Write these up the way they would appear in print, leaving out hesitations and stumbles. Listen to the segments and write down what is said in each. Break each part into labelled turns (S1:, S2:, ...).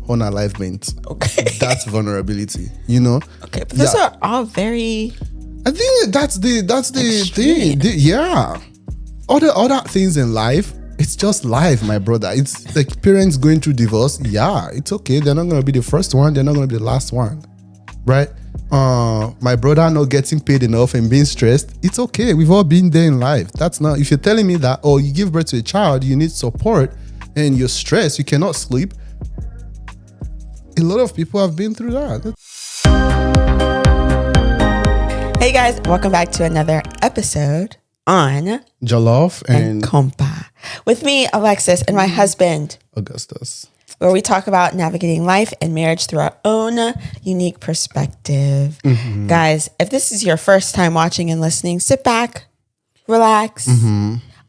S1: unalivement.
S2: Okay.
S1: That's vulnerability, you know?
S2: Okay, but those are all very...
S1: I think that's the
S2: extreme.
S1: thing. Yeah. Other things in life, it's just life, my brother. It's like parents going through divorce. Yeah, it's okay. They're not going to be the first one. They're not going to be the last one. Right? My brother not getting paid enough and being stressed. It's okay. We've all been there in life. That's not, if you're telling me that, oh, you give birth to a child, you need support and you're stressed, you cannot sleep. A lot of people have been through that.
S2: Hey guys, welcome back to another episode on
S1: Jollof and
S2: Compa with me, Alexis, and my husband,
S1: Augustus,
S2: where we talk about navigating life and marriage through our own unique perspective. Guys, if this is your first time watching and listening, sit back, relax,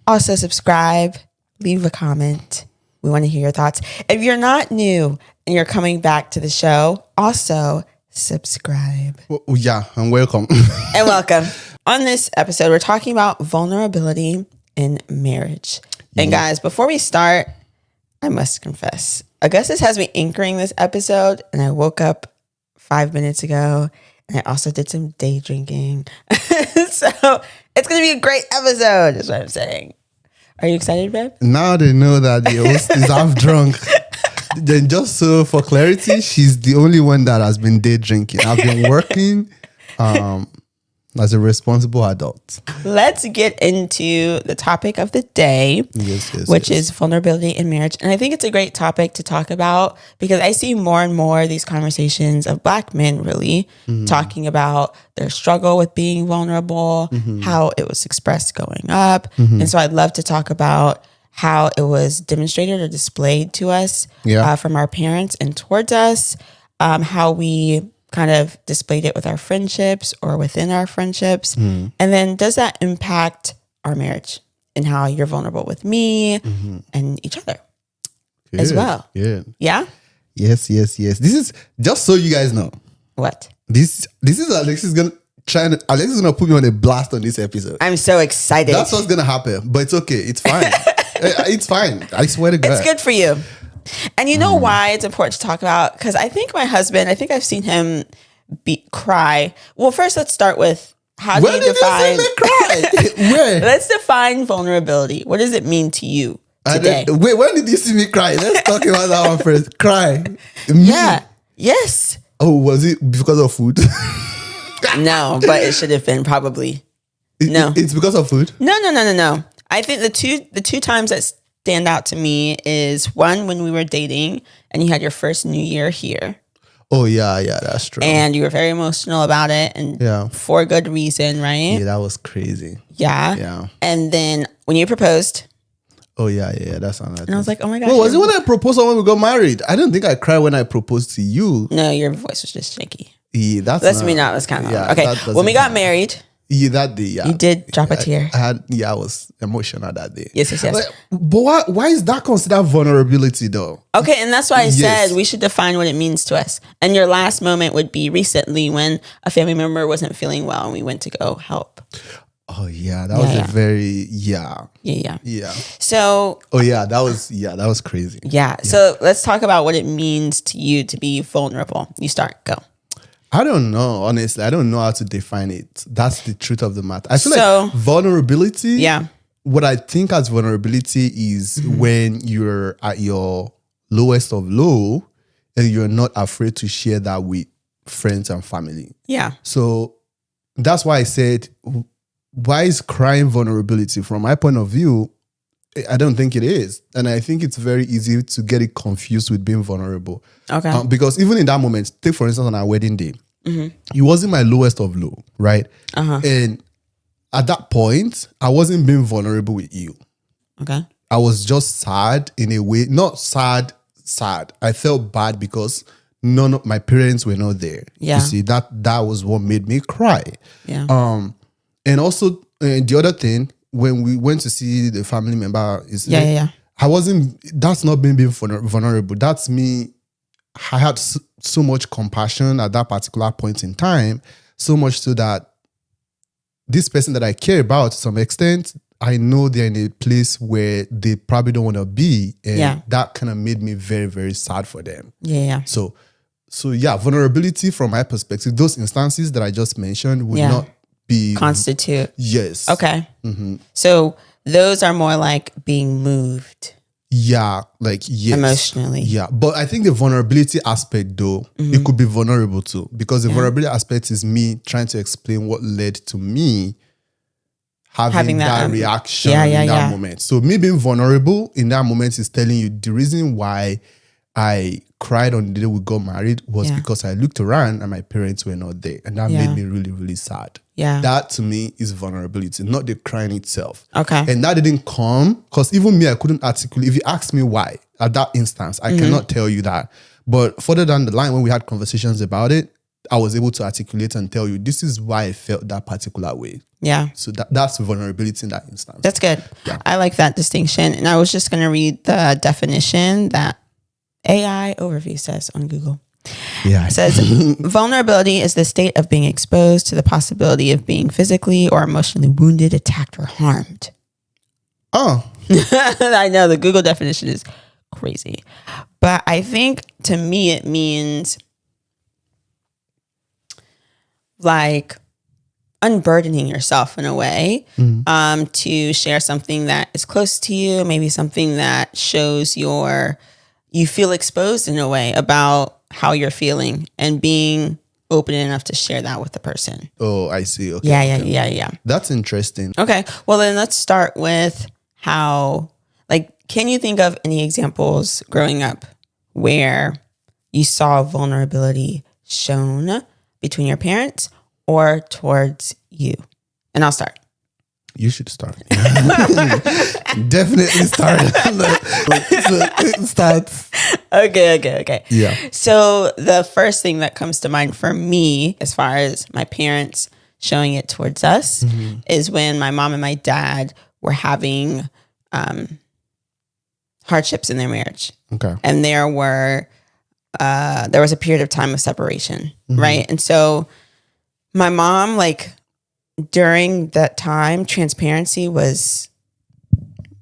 S2: also subscribe, leave a comment. We want to hear your thoughts. If you're not new and you're coming back to the show, also subscribe.
S1: well, yeah, and welcome.
S2: And welcome. On this episode, we're talking about vulnerability in marriage. And guys, before we start, I must confess, Augustus has me anchoring this episode, and I woke up 5 minutes ago, and I also did some day drinking. So it's going to be a great episode, is what I'm saying. Are you excited, babe?
S1: Now they know that the host is half drunk. Then just so for clarity, she's the only one that has been day drinking. I've been working as a responsible adult.
S2: Let's get into the topic of the day, which is vulnerability in marriage. And I think it's a great topic to talk about because I see more and more these conversations of Black men really talking about their struggle with being vulnerable, how it was expressed growing up. And so I'd love to talk about how it was demonstrated or displayed to us from our parents and towards us, how we kind of displayed it with our friendships or within our friendships. And then does that impact our marriage and how you're vulnerable with me and each other as well?
S1: Yeah.
S2: Yeah?
S1: Yes. This is just so you guys know.
S2: What?
S1: This is Alexis gonna put me on a blast on this episode.
S2: I'm so excited.
S1: That's what's gonna happen. But it's okay. It's fine. It's fine. I swear to God.
S2: It's good for you. And you know why it's important to talk about? Because I think my husband, I've seen him cry. Well, first let's start with how do you define...
S1: You cry? Where?
S2: Let's define vulnerability. What does it mean to you today?
S1: Wait, when did you see me cry? Let's talk about that one first. Cry. Me?
S2: Yeah. Yes.
S1: Oh, was it because of food?
S2: No, but it should have been probably. No.
S1: It's because of food?
S2: No. I think the two times that stand out to me is one when we were dating and you had your first New Year here.
S1: Oh yeah, that's true.
S2: And you were very emotional about it, and for good reason, right?
S1: Yeah, that was crazy.
S2: Yeah. And then when you proposed.
S1: Oh yeah, that's another.
S2: And I was like, oh my gosh.
S1: Well, was it when I proposed or when we got married? I don't think I cried when I proposed to you.
S2: No, your voice was just shaky.
S1: Yeah, that's
S2: kind of okay. When we got married.
S1: Yeah, that day, yeah.
S2: You did drop a tear.
S1: I was emotional that day.
S2: Yes.
S1: But why is that considered vulnerability though?
S2: Okay, and that's why I said we should define what it means to us. And your last moment would be recently when a family member wasn't feeling well and we went to go help.
S1: Oh yeah, that was a very Yeah.
S2: So
S1: that was crazy.
S2: Yeah. So let's talk about what it means to you to be vulnerable. You start, go.
S1: I don't know, honestly. I don't know how to define it. That's the truth of the matter. I feel like vulnerability.
S2: Yeah.
S1: What I think as vulnerability is when you're at your lowest of low and you're not afraid to share that with friends and family.
S2: Yeah.
S1: So that's why I said, why is crying vulnerability? From my point of view, I don't think it is. And I think it's very easy to get it confused with being vulnerable.
S2: Okay.
S1: Because even in that moment, take for instance on our wedding day, it wasn't my lowest of low, right? And at that point, I wasn't being vulnerable with you.
S2: Okay.
S1: I was just sad in a way, not sad. I felt bad because none of my parents were not there.
S2: Yeah.
S1: You see, that was what made me cry.
S2: Yeah.
S1: And also the other thing, when we went to see the family member, that's not being vulnerable. That's me. I had so much compassion at that particular point in time, so much so that this person that I care about to some extent, I know they're in a place where they probably don't want to be. And that kind of made me very, very sad for them.
S2: Yeah.
S1: So yeah, vulnerability from my perspective, those instances that I just mentioned would not be
S2: constitute.
S1: Yes.
S2: Okay. So those are more like being moved.
S1: Yeah, like yes.
S2: Emotionally.
S1: Yeah. But I think the vulnerability aspect though, it could be vulnerable too. Because the vulnerability aspect is me trying to explain what led to me having that reaction in that moment. So me being vulnerable in that moment is telling you the reason why I cried on the day we got married was because I looked around and my parents were not there. And that made me really, really sad.
S2: Yeah.
S1: That to me is vulnerability, not the crying itself.
S2: Okay.
S1: And that didn't come because even me, I couldn't articulate. If you ask me why at that instance, I cannot tell you that. But further down the line, when we had conversations about it, I was able to articulate and tell you, this is why I felt that particular way. Yeah. So that's vulnerability in that instance.
S2: That's good.
S1: Yeah.
S2: I like that distinction. And I was just going to read the definition that AI Overview says on Google.
S1: Yeah.
S2: It says, vulnerability is the state of being exposed to the possibility of being physically or emotionally wounded, attacked, or harmed.
S1: Oh.
S2: I know the Google definition is crazy. But I think to me it means like unburdening yourself in a way to share something that is close to you, maybe something that shows you feel exposed in a way about how you're feeling and being open enough to share that with the person.
S1: Oh, I see. Okay.
S2: Yeah.
S1: That's interesting.
S2: Okay. Well, then let's start with how, like, can you think of any examples growing up where you saw vulnerability shown between your parents or towards you? And I'll start.
S1: You should start. Definitely start. Start.
S2: Okay.
S1: Yeah.
S2: So the first thing that comes to mind for me, as far as my parents showing it towards us, is when my mom and my dad were having hardships in their marriage.
S1: Okay.
S2: And there was a period of time of separation, right? And so my mom, like, during that time, transparency was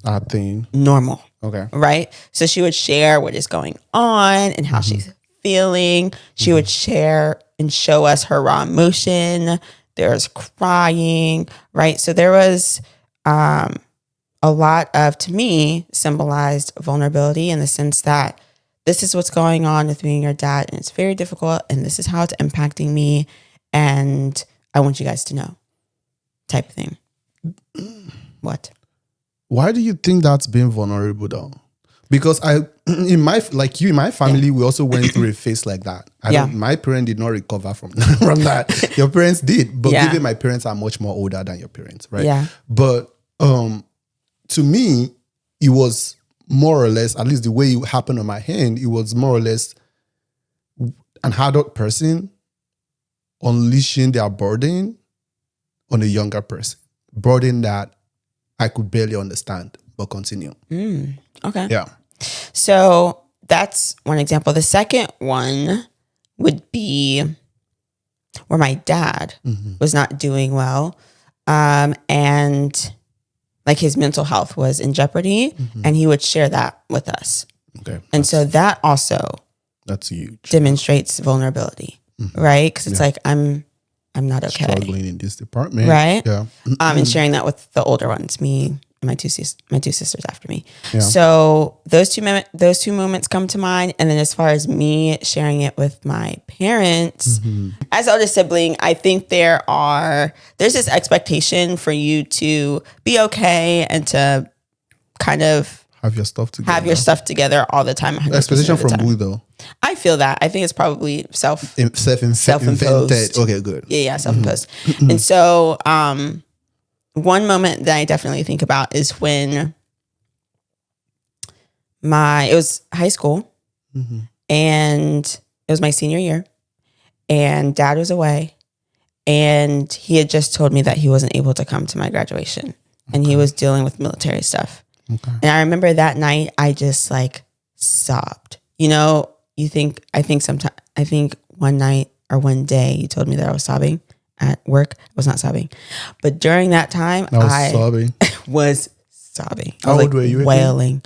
S1: a thing.
S2: Normal.
S1: Okay.
S2: Right? So she would share what is going on and how she's feeling. She would share and show us her raw emotion. There's crying, right? So there was a lot of, to me, symbolized vulnerability in the sense that this is what's going on with me and your dad, and it's very difficult, and this is how it's impacting me, and I want you guys to know. Type of thing. What?
S1: Why do you think that's being vulnerable though? Because in my family, we also went through a phase like that. My parents did not recover from that. Your parents did, but given my parents are much more older than your parents, right?
S2: Yeah.
S1: But to me, it was more or less, at least the way it happened on my hand, it was more or less an adult person unleashing their burden on a younger person. Burden that I could barely understand, but continue.
S2: Okay.
S1: Yeah.
S2: So that's one example. The second one would be where my dad was not doing well. And like his mental health was in jeopardy, and he would share that with us.
S1: Okay.
S2: And so that also
S1: that's huge.
S2: Demonstrates vulnerability, right? Because it's like, I'm not okay.
S1: Struggling in this department.
S2: Right?
S1: Yeah.
S2: And sharing that with the older ones, me and my two sisters after me.
S1: Yeah.
S2: So those two moments come to mind. And then as far as me sharing it with my parents, as eldest sibling, I think there's this expectation for you to be okay and to kind of
S1: have your stuff together
S2: all the time.
S1: Expectation from who though?
S2: I feel that. I think it's probably
S1: self-imposed. Okay, good.
S2: Yeah, self-imposed. And so one moment that I definitely think about is when it was high school and it was my senior year and dad was away and he had just told me that he wasn't able to come to my graduation and he was dealing with military stuff. Okay. And I remember that night I just like sobbed. You know, I think one night or one day you told me that I was sobbing. at work. I was not sobbing. But during that time, I
S1: sobbing.
S2: was sobbing. I
S1: How
S2: was
S1: old were you again?
S2: wailing.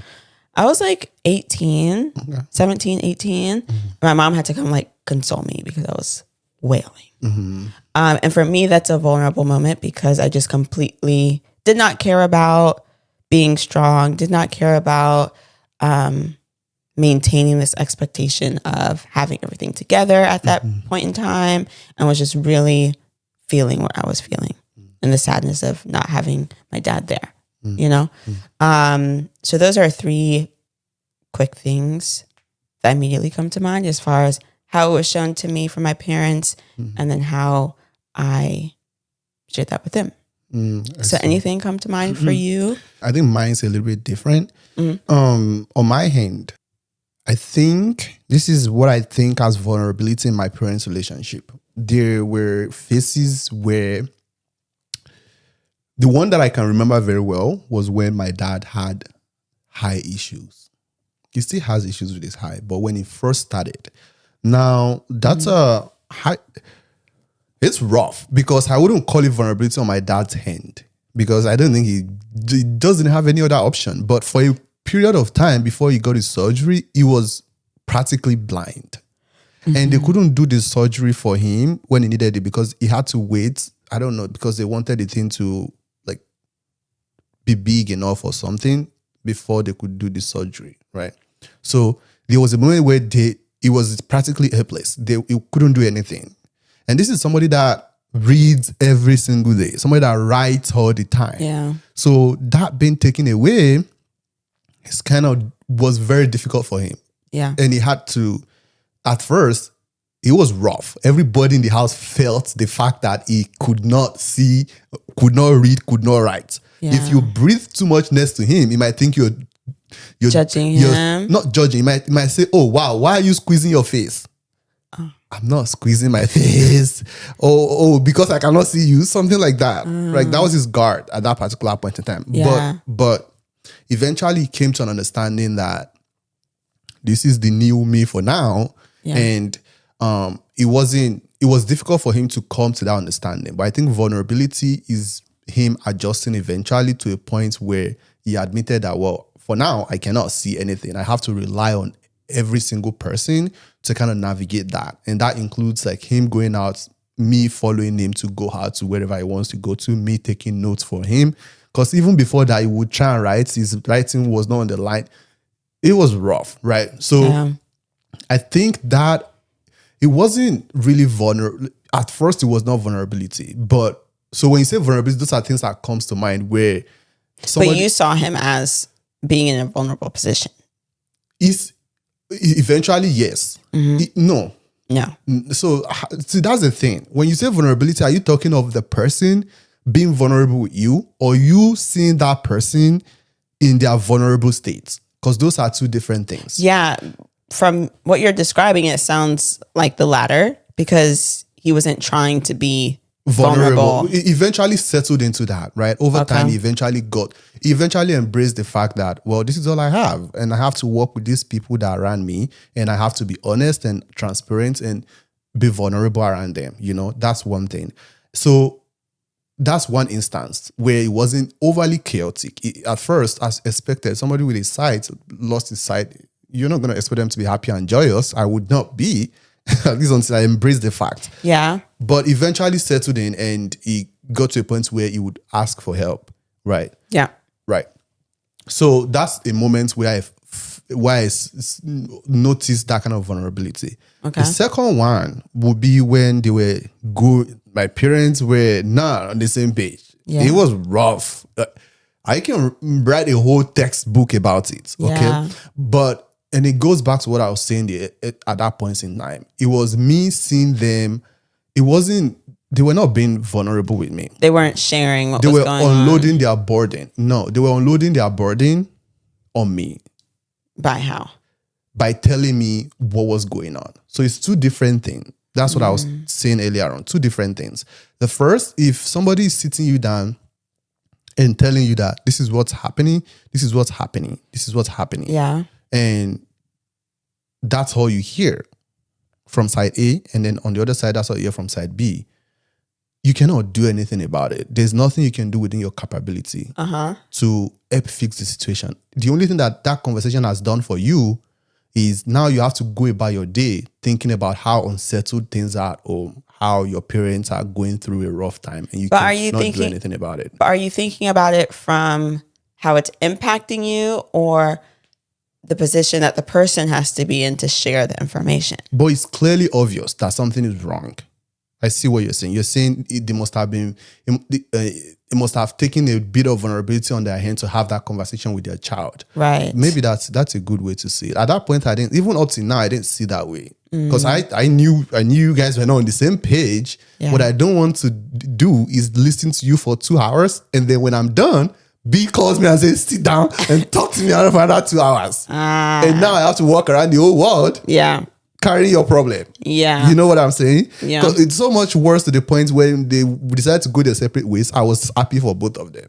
S2: I was like 18, 17, 18. My mom had to come like console me because I was wailing. And for me, that's a vulnerable moment because I just completely did not care about being strong, did not care about maintaining this expectation of having everything together at that point in time, and was just really feeling what I was feeling and the sadness of not having my dad there, you know? So those are 3 quick things that immediately come to mind as far as how it was shown to me from my parents and then how I shared that with them. So anything come to mind for you?
S1: I think mine's a little bit different. On my hand, I think this is what I think as vulnerability in my parents' relationship. There were phases where the one that I can remember very well was when my dad had high issues. He still has issues with his high, but when he first started, now that's a high. It's rough because I wouldn't call it vulnerability on my dad's hand because I don't think he doesn't have any other option. But for a period of time before he got his surgery, he was practically blind. And they couldn't do the surgery for him when he needed it because he had to wait. I don't know, because they wanted the thing to like be big enough or something before they could do the surgery, right? So there was a moment where it was practically helpless. He couldn't do anything. And this is somebody that reads every single day, somebody that writes all the time.
S2: Yeah.
S1: So that being taken away, it's kind of was very difficult for him.
S2: Yeah.
S1: And he had to, at first, it was rough. Everybody in the house felt the fact that he could not see, could not read, could not write.
S2: Yeah.
S1: If you breathe too much next to him, he might think you're
S2: judging him.
S1: Not judging. He might say, "Oh wow, why are you squeezing your face?" I'm not squeezing my face. Oh, because I cannot see you. Something like that. Right? That was his guard at that particular point in time.
S2: Yeah.
S1: But eventually he came to an understanding that this is the new me for now.
S2: Yeah.
S1: And it was difficult for him to come to that understanding. But I think vulnerability is him adjusting eventually to a point where he admitted that, well, for now, I cannot see anything. I have to rely on every single person to kind of navigate that. And that includes like him going out, me following him to go out to wherever he wants to go to, me taking notes for him. Because even before that, he would try and write. His writing was not on the line. It was rough, right? So I think that it wasn't really vulnerable. At first, it was not vulnerability. But so when you say vulnerability, those are things that comes to mind where somebody...
S2: But you saw him as being in a vulnerable position.
S1: Eventually, yes. No. So see, that's the thing. When you say vulnerability, are you talking of the person being vulnerable with you, or you seeing that person in their vulnerable states? Because those are 2 different things.
S2: Yeah. From what you're describing, it sounds like the latter because he wasn't trying to be vulnerable.
S1: He eventually settled into that, right? Over time, he eventually embraced the fact that, well, this is all I have. And I have to work with these people that are around me. And I have to be honest and transparent and be vulnerable around them. You know, that's one thing. So that's one instance where it wasn't overly chaotic. At first, as expected, somebody with his sight lost his sight. You're not going to expect them to be happy and joyous. I would not be, at least until I embrace the fact.
S2: Yeah.
S1: But eventually settled in, and he got to a point where he would ask for help. Right.
S2: Yeah.
S1: Right. So that's a moment where I noticed that kind of vulnerability.
S2: Okay.
S1: The second one would be when they were good. My parents were not on the same page. Yeah. It was rough. I can write a whole textbook about it. Okay. Yeah. And it goes back to what I was saying at that point in time. It was me seeing them. They were not being vulnerable with me.
S2: They weren't sharing what
S1: was going on. They were unloading their burden. No, they were unloading their burden on me.
S2: By how?
S1: By telling me what was going on. So it's 2 different things. That's what I was saying earlier on. 2 different things. The first, if somebody is sitting you down and telling you that this is what's happening, this is what's happening, this is what's happening.
S2: Yeah.
S1: And that's all you hear from side A. And then on the other side, that's all you hear from side B. you cannot do anything about it. There's nothing you can do within your capability to help fix the situation. The only thing that conversation has done for you is now you have to go about your day thinking about how unsettled things are at home, how your parents are going through a rough time, and you cannot do anything about it.
S2: But are you thinking about it from how it's impacting you, or the position that the person has to be in to share the information?
S1: But it's clearly obvious that something is wrong. I see what you're saying. You're saying it must have taken a bit of vulnerability on their hand to have that conversation with their child.
S2: Right.
S1: Maybe that's a good way to see it. At that point, even up to now, I didn't see that way. Because I knew you guys were not on the same page. Yeah. What I don't want to do is listen to you for 2 hours, and then when I'm done, B calls me and says, sit down and talk to me for another 2 hours. And now I have to walk around the whole world.
S2: Yeah.
S1: Carry your problem.
S2: Yeah.
S1: You know what I'm saying?
S2: Yeah.
S1: Because it's so much worse to the point when they decided to go their separate ways. I was happy for both of them.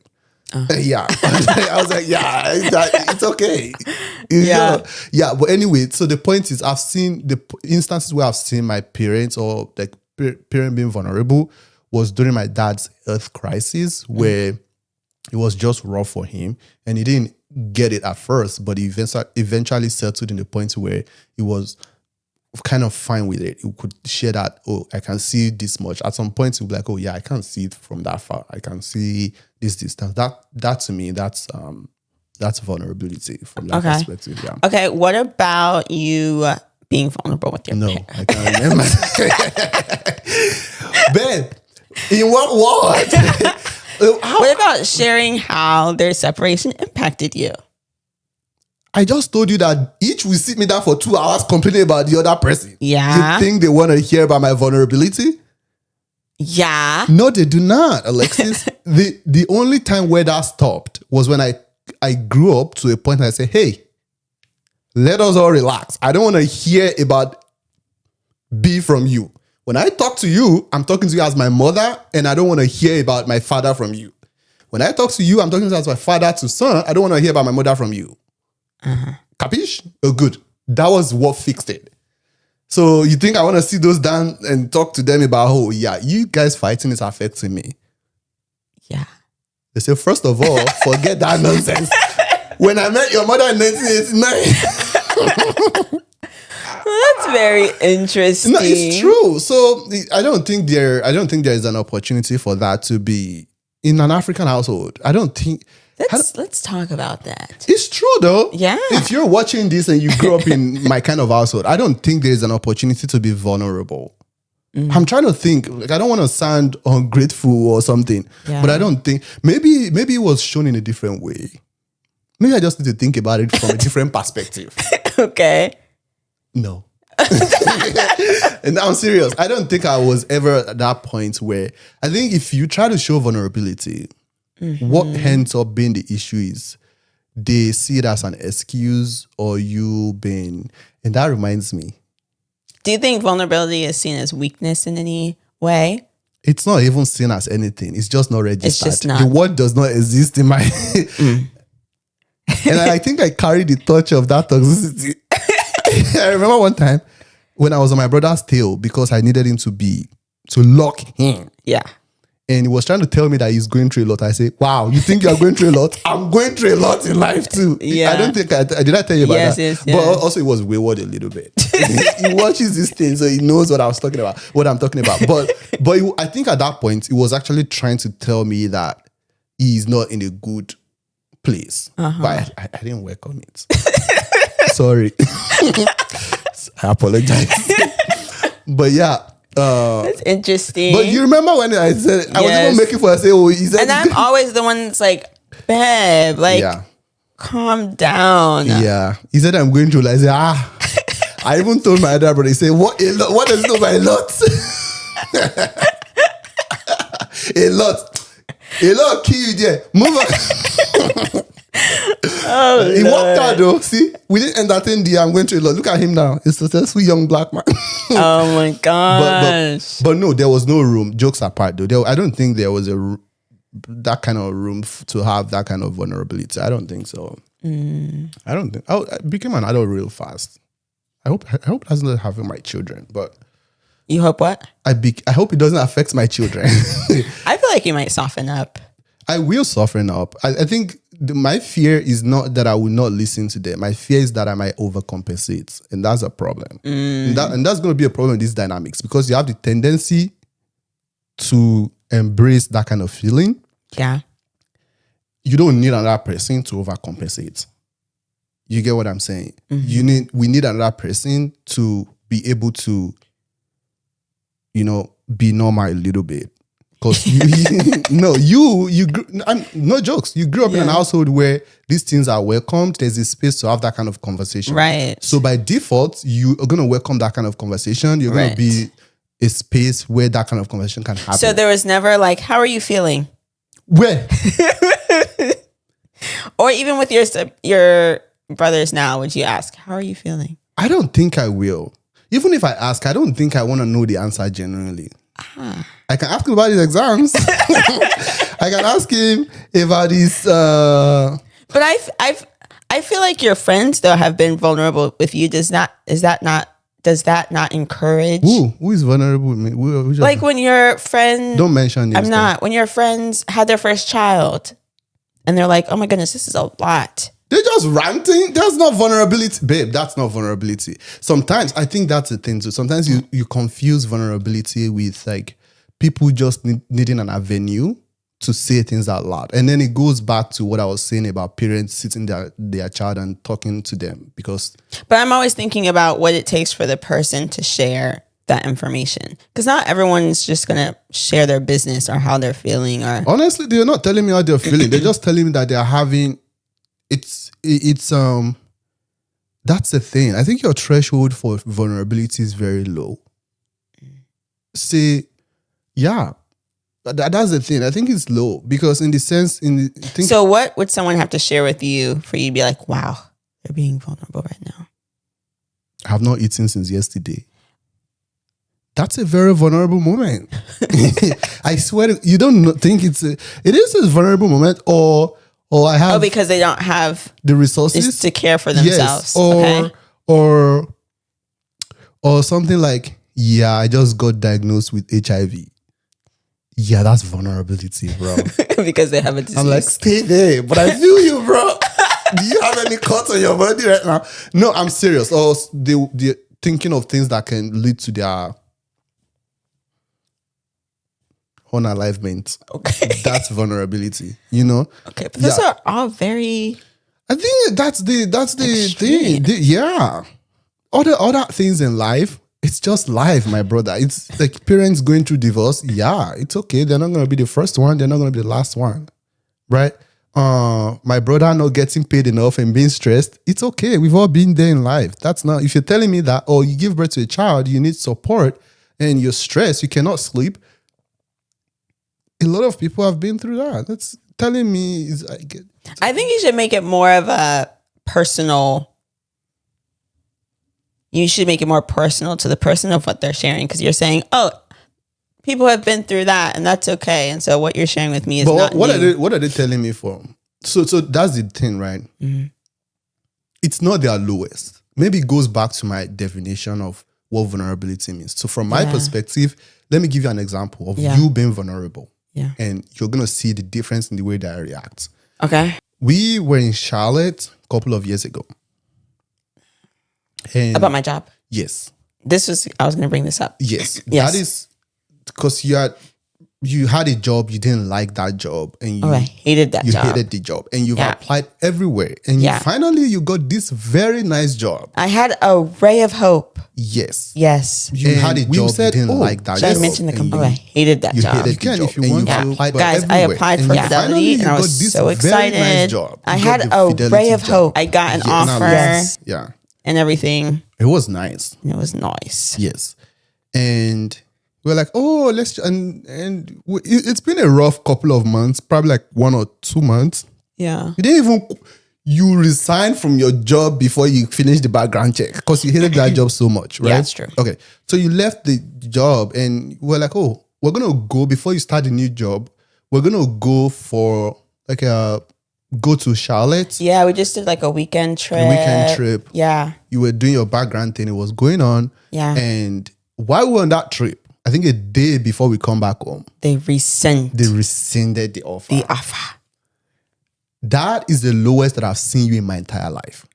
S1: Yeah. I was like, yeah, it's okay. Yeah. But anyway, so the point is, I've seen the instances where I've seen my parents or like parent being vulnerable was during my dad's health crisis, where it was just rough for him and he didn't get it at first, but he eventually settled in the point where he was kind of fine with it. You could share that, oh, I can see this much. At some point, you'll be like, oh yeah, I can't see it from that far. I can see this distance. That to me, that's vulnerability from that perspective. Yeah.
S2: Okay. What about you being vulnerable with your parents?
S1: I can't remember. Babe, in what?
S2: What about sharing how their separation impacted you?
S1: I just told you that each will sit me down for 2 hours complaining about the other person.
S2: Yeah.
S1: You think they want to hear about my vulnerability?
S2: Yeah.
S1: No, they do not, Alexis. The only time where that stopped was when I grew up to a point where I said, hey, let us all relax. I don't want to hear about B from you. When I talk to you, I'm talking to you as my mother, and I don't want to hear about my father from you. When I talk to you, I'm talking to you as my father to son. I don't want to hear about my mother from you. Capiche? Oh, good. That was what fixed it. So you think I want to sit those down and talk to them about, oh, yeah, you guys fighting is affecting me.
S2: Yeah.
S1: They say, first of all, forget that nonsense. When I met your mother in 1989.
S2: That's very interesting.
S1: No, it's true. So I don't think there is an opportunity for that to be in an African household. I don't think.
S2: Let's talk about that.
S1: It's true though.
S2: Yeah.
S1: If you're watching this and you grew up in my kind of household, I don't think there's an opportunity to be vulnerable. I'm trying to think. Like, I don't want to sound ungrateful or something, but I don't think. Maybe it was shown in a different way. Maybe I just need to think about it from a different perspective.
S2: Okay.
S1: No. And I'm serious. I don't think I was ever at that point where I think if you try to show vulnerability, what ends up being the issue is they see it as an excuse or you being, and that reminds me.
S2: Do you think vulnerability is seen as weakness in any way?
S1: It's not even seen as anything. It's just not registered.
S2: It's just not.
S1: The word does not exist in my... And I think I carry the touch of that toxicity. I remember one time when I was on my brother's tail because I needed him to lock him.
S2: Yeah.
S1: And he was trying to tell me that he's going through a lot. I say, wow, you think you're going through a lot? I'm going through a lot in life too. Yeah. I don't think did I tell you about that? Yes. But also it was wayward a little bit. He watches this thing, so he knows what I'm talking about. But I think at that point, he was actually trying to tell me that he's not in a good place. But I didn't work on it. Sorry. I apologize. But yeah.
S2: That's interesting.
S1: But you remember when I said I was even making for I say, oh, he said,
S2: and I'm always the one that's like, babe, like, calm down.
S1: Yeah. He said I'm going through. Like, I said, I even told my other brother, he said, what does it know by a lot? A lot kill you there. Move on. He walked out though. See, we didn't entertain the I'm going through a lot. Look at him now. He's a successful young black man.
S2: Oh my gosh.
S1: But no, there was no room. Jokes apart though. I don't think there was that kind of room to have that kind of vulnerability. I don't think so. I don't think. I became an adult real fast. I hope that's not having my children, but
S2: You hope what?
S1: I hope it doesn't affect my children.
S2: I feel like you might soften up.
S1: I will soften up. I think my fear is not that I will not listen to them. My fear is that I might overcompensate. And that's a problem. And that's going to be a problem in these dynamics because you have the tendency to embrace that kind of feeling.
S2: Yeah.
S1: You don't need another person to overcompensate. You get what I'm saying? We need another person to be able to, be normal a little bit. Because no jokes. You grew up in an household where these things are welcomed. There's a space to have that kind of conversation.
S2: Right.
S1: So by default, you are going to welcome that kind of conversation. You're going to be a space where that kind of conversation can happen.
S2: So there was never like, how are you feeling?
S1: Where?
S2: Or even with your brothers now, would you ask, how are you feeling?
S1: I don't think I will. Even if I ask, I don't think I want to know the answer genuinely. I can ask him about his exams. I can ask him about his.
S2: But I feel like your friends though have been vulnerable with you. Does that not encourage?
S1: Who is vulnerable with me?
S2: Like when your friend.
S1: Don't mention names.
S2: I'm not. When your friends had their first child, and they're like, "Oh my goodness, this is a lot."
S1: They're just ranting. That's not vulnerability, babe. That's not vulnerability. Sometimes I think that's the thing too. Sometimes you confuse vulnerability with like people just needing an avenue to say things out loud. And then it goes back to what I was saying about parents sitting their child and talking to them because.
S2: But I'm always thinking about what it takes for the person to share that information. Because not everyone's just going to share their business or how they're feeling. Or
S1: honestly, they're not telling me how they're feeling. They're just telling me that they're having... It's that's the thing. I think your threshold for vulnerability is very low. Say, yeah, that's the thing. I think it's low because in the sense,
S2: so what would someone have to share with you for you to be like, wow, they're being vulnerable right now?
S1: I have not eaten since yesterday. That's a very vulnerable moment. I swear, you don't think it is a vulnerable moment or I have
S2: because they don't have
S1: the resources
S2: to care for themselves.
S1: Yes, or something like, yeah, I just got diagnosed with HIV. Yeah, that's vulnerability, bro.
S2: Because they have a disease.
S1: I'm like, stay there, but I feel you, bro. Do you have any cuts on your body right now? No, I'm serious. Or they're thinking of things that can lead to their unalivement. Okay. That's vulnerability,
S2: Okay, but those are all very...
S1: I think that's the thing. Yeah. Other things in life, it's just life, my brother. It's like parents going through divorce. Yeah, it's okay. They're not going to be the first one. They're not going to be the last one. Right? My brother not getting paid enough and being stressed. It's okay. We've all been there in life. That's not... If you're telling me that, you give birth to a child, you need support and you're stressed, you cannot sleep. A lot of people have been through that. That's telling me
S2: I think you should make it more of a personal. You should make it more personal to the person of what they're sharing, because you're saying, "Oh, people have been through that, and that's okay." And so, what you're sharing with me is not.
S1: What are they telling me for? So that's the thing, right? Mm-hmm. It's not their lowest. Maybe it goes back to my definition of what vulnerability means. So, from my perspective, let me give you an example of you being vulnerable.
S2: Yeah.
S1: And you're going to see the difference in the way that I react.
S2: Okay.
S1: We were in Charlotte a couple of years ago. And
S2: about my job?
S1: Yes.
S2: I was going to bring this up.
S1: Yes. That is because you had a job, you didn't like that job. And
S2: I hated that job.
S1: You hated the job. And you've applied everywhere. And finally you got this very nice job.
S2: I had a ray of hope.
S1: Yes.
S2: You
S1: had a job, you didn't like that job.
S2: I mentioned the company? I hated that job.
S1: You can if you want to.
S2: Guys, I applied for Fidelity and I was so excited. Nice I had a ray of hope. I got an offer.
S1: Yeah.
S2: And everything.
S1: It was nice.
S2: It was nice.
S1: Yes. And we're like, and it's been a rough couple of months, probably like 1 or 2 months.
S2: Yeah.
S1: You resigned from your job before you finished the background check because you hated that job so much, right?
S2: Yeah, that's true.
S1: Okay. So you left the job and we're like, we're going to go, before you start the new job, we're going to go for go to Charlotte.
S2: Yeah, we just did like a weekend trip.
S1: Yeah. You were doing your background thing. It was going on.
S2: Yeah.
S1: And while we were on that trip, I think a day before we come back home,
S2: they rescinded
S1: the offer. That is the lowest that I've seen you in my entire life.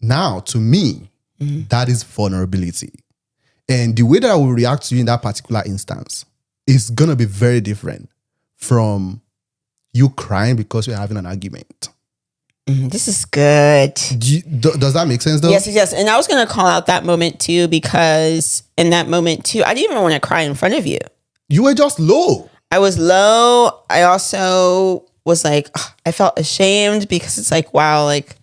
S1: Now, to me, that is vulnerability. And the way that I will react to you in that particular instance is going to be very different from you crying because you're having an argument.
S2: This is good.
S1: Does that make sense though?
S2: Yes. And I was going to call out that moment too, because in that moment too, I didn't even want to cry in front of you. You
S1: were just low.
S2: I was low. I also was like, I felt ashamed because it's like, wow, like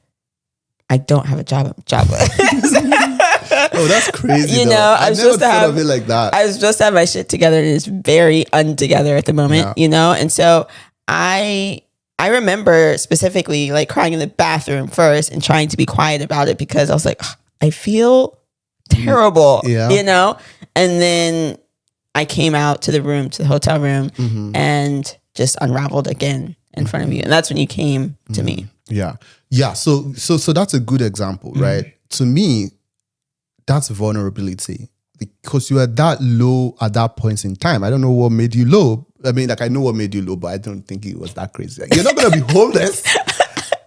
S2: I don't have a job. I'm jobless.
S1: Oh, that's crazy.
S2: You know,
S1: I never thought of it like that.
S2: I was supposed to have my shit together, and it's very untogether at the moment, you know? And so I remember specifically like crying in the bathroom first and trying to be quiet about it because I was like, I feel terrible, you know? And then I came out to the hotel room and just unraveled again in front of you. And that's when you came to me.
S1: Yeah. Yeah. So that's a good example, right? To me, that's vulnerability because you were that low at that point in time. I don't know what made you low. I mean, like I know what made you low, but I don't think it was that crazy. Like, you're not going to be homeless.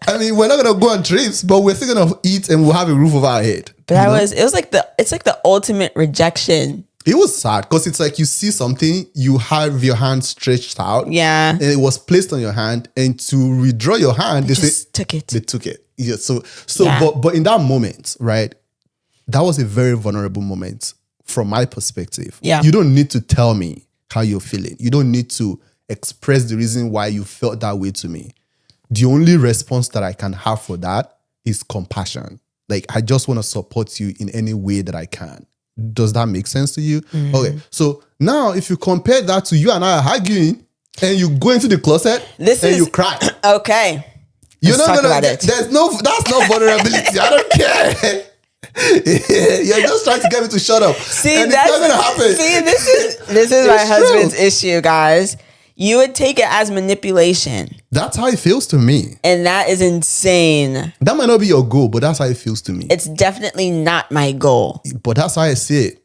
S1: I mean, we're not going to go on trips, but we're still going to eat and we'll have a roof over our head.
S2: But it's like the ultimate rejection.
S1: It was sad because it's like you see something, you have your hand stretched out.
S2: Yeah.
S1: And it was placed on your hand. And to withdraw your hand, they
S2: took it.
S1: They took it. Yeah. But in that moment, right, that was a very vulnerable moment from my perspective.
S2: Yeah.
S1: You don't need to tell me how you're feeling. You don't need to express the reason why you felt that way to me. The only response that I can have for that is compassion. Like, I just want to support you in any way that I can. Does that make sense to you? Okay. So now if you compare that to you and I arguing and you go into the closet you cry.
S2: Okay.
S1: You're not gonna that's not vulnerability. I don't care. You're just trying to get me to shut up.
S2: See,
S1: and that's not gonna happen.
S2: See, this is my husband's issue, guys. You would take it as manipulation.
S1: That's how it feels to me.
S2: And that is insane.
S1: That might not be your goal, but that's how it feels to me.
S2: It's definitely not my goal.
S1: But that's how I see it.